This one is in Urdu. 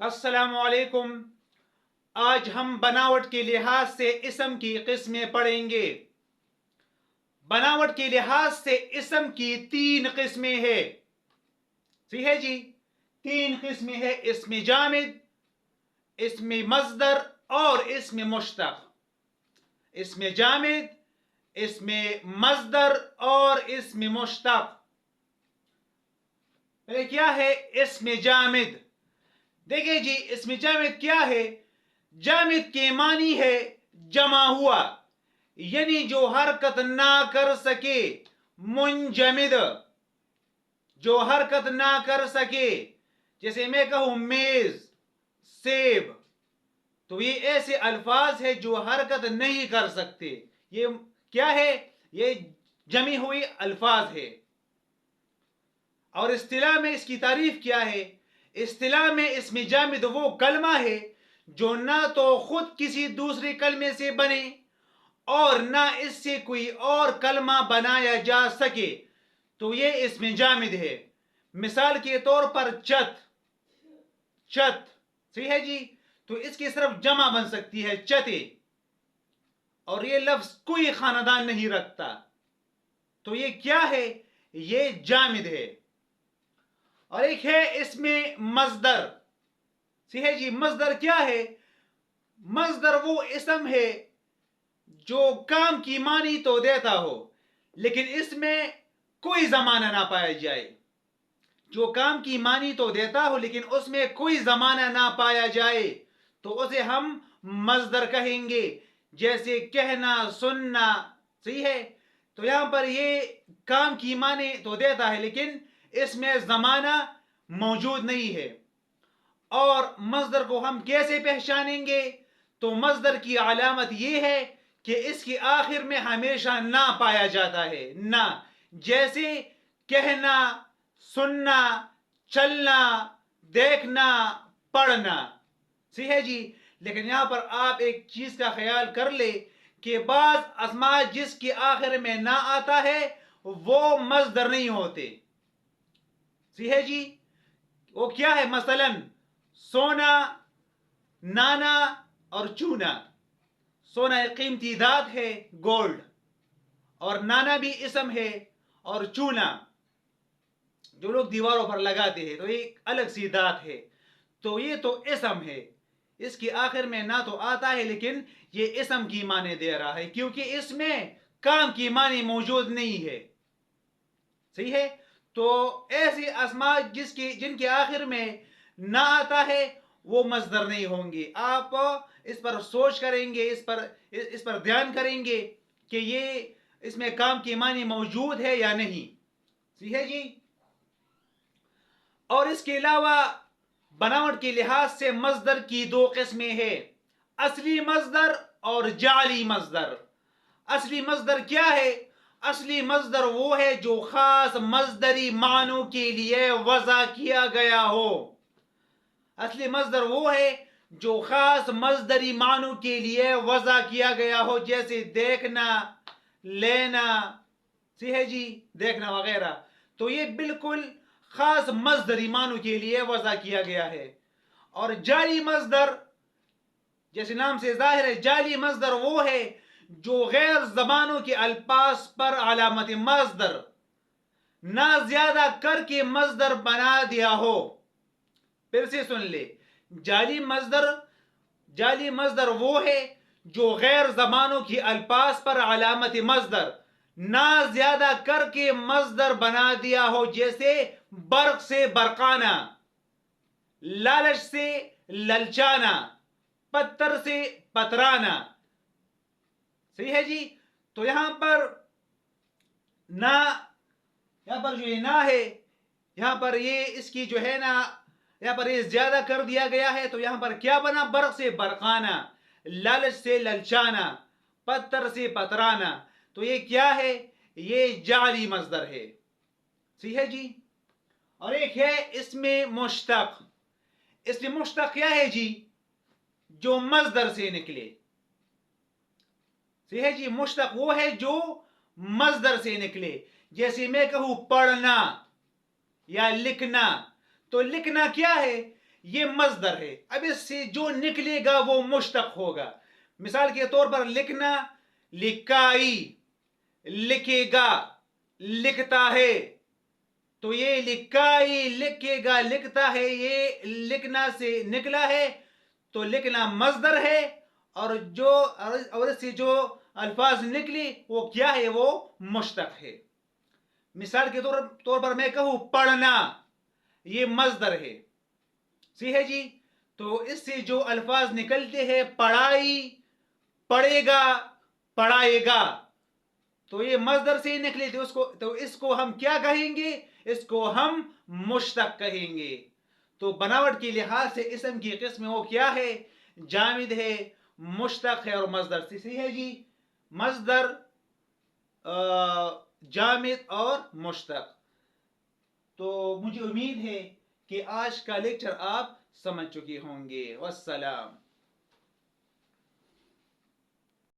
السلام علیکم۔ آج ہم بناوٹ کے لحاظ سے اسم کی قسمیں پڑھیں گے۔ بناوٹ کے لحاظ سے اسم کی 3 قسمیں ہیں۔ صحیح ہے جی، 3 قسمیں ہیں: اسم جامد، اسم مصدر اور اسم مشتق۔ اسم جامد، اسم مصدر اور اسم مشتق۔ پہلے کیا ہے اسم جامد؟ دیکھیں جی، اسم جامد کیا ہے؟ جامد کے معنی ہے جمع ہوا، یعنی جو حرکت نہ کر سکے، منجمد، جو حرکت نہ کر سکے۔ جیسے میں کہوں میز، سیب، تو یہ ایسے الفاظ ہے جو حرکت نہیں کر سکتے۔ یہ کیا ہے؟ یہ جمی ہوئی الفاظ ہے۔ اور اصطلاح میں اس کی تعریف کیا ہے؟ اصطلاح میں اسم جامد وہ کلمہ ہے جو نہ تو خود کسی دوسرے کلمے سے بنے اور نہ اس سے کوئی اور کلمہ بنایا جا سکے، تو یہ اسم جامد ہے۔ مثال کے طور پر چت، چت، صحیح ہے جی، تو اس کی صرف جمع بن سکتی ہے چتے، اور یہ لفظ کوئی خاندان نہیں رکھتا، تو یہ کیا ہے؟ یہ جامد ہے۔ اور ایک ہے اسم مصدر۔ صحیح ہے جی، مصدر کیا ہے؟ مصدر وہ اسم ہے جو کام کی معنی تو دیتا ہو لیکن اس میں کوئی زمانہ نہ پایا جائے۔ جو کام کی معنی تو دیتا ہو لیکن اس میں کوئی زمانہ نہ پایا جائے تو اسے ہم مصدر کہیں گے۔ جیسے کہنا، سننا، صحیح ہے، تو یہاں پر یہ کام کی معنی تو دیتا ہے لیکن اس میں زمانہ موجود نہیں ہے۔ اور مصدر کو ہم کیسے پہچانیں گے؟ تو مصدر کی علامت یہ ہے کہ اس کے آخر میں ہمیشہ نہ پایا جاتا ہے، نہ۔ جیسے کہنا، سننا، چلنا، دیکھنا، پڑھنا، صحیح ہے جی۔ لیکن یہاں پر آپ ایک چیز کا خیال کر لے کہ بعض اسماء جس کے آخر میں نہ آتا ہے وہ مصدر نہیں ہوتے، صحیح ہے جی۔ وہ کیا ہے؟ مثلا سونا، نانا اور چونا۔ سونا ایک قیمتی دھات ہے، گولڈ، اور نانا بھی اسم ہے، اور چونا جو لوگ دیواروں پر لگاتے ہیں تو ایک الگ سی دھات ہے، تو یہ تو اسم ہے۔ اس کے آخر میں نہ تو آتا ہے لیکن یہ اسم کی معنی دے رہا ہے کیونکہ اس میں کام کی معنی موجود نہیں ہے، صحیح ہے۔ تو ایسی اسماء جن کے آخر میں نہ آتا ہے وہ مصدر نہیں ہوں گے۔ آپ اس پر سوچ کریں گے، اس پر دھیان کریں گے کہ یہ اس میں کام کی معنی موجود ہے یا نہیں، صحیح ہے جی۔ اور اس کے علاوہ بناوٹ کے لحاظ سے مصدر کی 2 قسمیں ہیں: اصلی مصدر اور جعلی مصدر۔ اصلی مصدر کیا ہے؟ اصلی مصدر وہ ہے جو خاص مصدری معنوں کے لیے وضع کیا گیا ہو۔ اصلی مصدر وہ ہے جو خاص مصدری معنوں کے لیے وضع کیا گیا ہو، جیسے دیکھنا، لینا، صحیح ہے جی، دیکھنا وغیرہ، تو یہ بالکل خاص مصدری معنوں کے لیے وضع کیا گیا ہے۔ اور جعلی مصدر، جیسے نام سے ظاہر ہے، جعلی مصدر وہ ہے جو غیر زبانوں کے الفاظ پر علامت مصدر نہ زیادہ کر کے مصدر بنا دیا ہو۔ پھر سے سن لے، جعلی مصدر وہ ہے جو غیر زبانوں کے الفاظ پر علامت مصدر نہ زیادہ کر کے مصدر بنا دیا ہو، جیسے برق سے برقانا، لالچ سے للچانا، پتھر سے پترانا، صحیح ہے جی۔ تو یہاں پر نہ، یہاں پر جو یہ نہ ہے، یہاں پر یہ اس کی جو ہے نا، یہاں پر یہ زیادہ کر دیا گیا ہے، تو یہاں پر کیا بنا؟ برق سے برقانا، لالچ سے للچانا، پتھر سے پترانا، تو یہ کیا ہے؟ یہ جعلی مصدر ہے، صحیح ہے جی۔ اور ایک ہے اسم مشتق۔ اسم مشتق کیا ہے جی؟ جو مصدر سے نکلے، صحیح ہے جی۔ مشتق وہ ہے جو مصدر سے نکلے۔ جیسے میں کہوں پڑھنا یا لکھنا، تو لکھنا کیا ہے؟ یہ مصدر ہے. اب اس سے جو نکلے گا وہ مشتق ہوگا. مثال کے طور پر لکھنا، لکھائی، لکھے گا، لکھتا ہے. تو یہ لکھائی، لکھے گا، لکھتا ہے، یہ لکھنا سے نکلا ہے تو لکھنا مصدر ہے. اور اس سے جو الفاظ نکلی وہ کیا ہے؟ وہ مشتق ہے. مثال کے طور پر میں کہوں پڑھنا، یہ مصدر ہے. صحیح ہے جی. تو اس سے جو الفاظ نکلتے ہیں پڑھائی، پڑھے گا، پڑھائے گا، تو یہ مصدر سے نکلے تو اس کو ہم کیا کہیں گے؟ اس کو ہم مشتق کہیں گے. تو بناوٹ کے لحاظ سے اسم کی قسم وہ کیا ہے؟ جامد ہے، مشتق ہے اور مصدر سے. صحیح ہے جی. مصدر، جامد اور مشتق. تو مجھے امید ہے کہ آج کا لیکچر آپ سمجھ چکے ہوں گے. والسلام.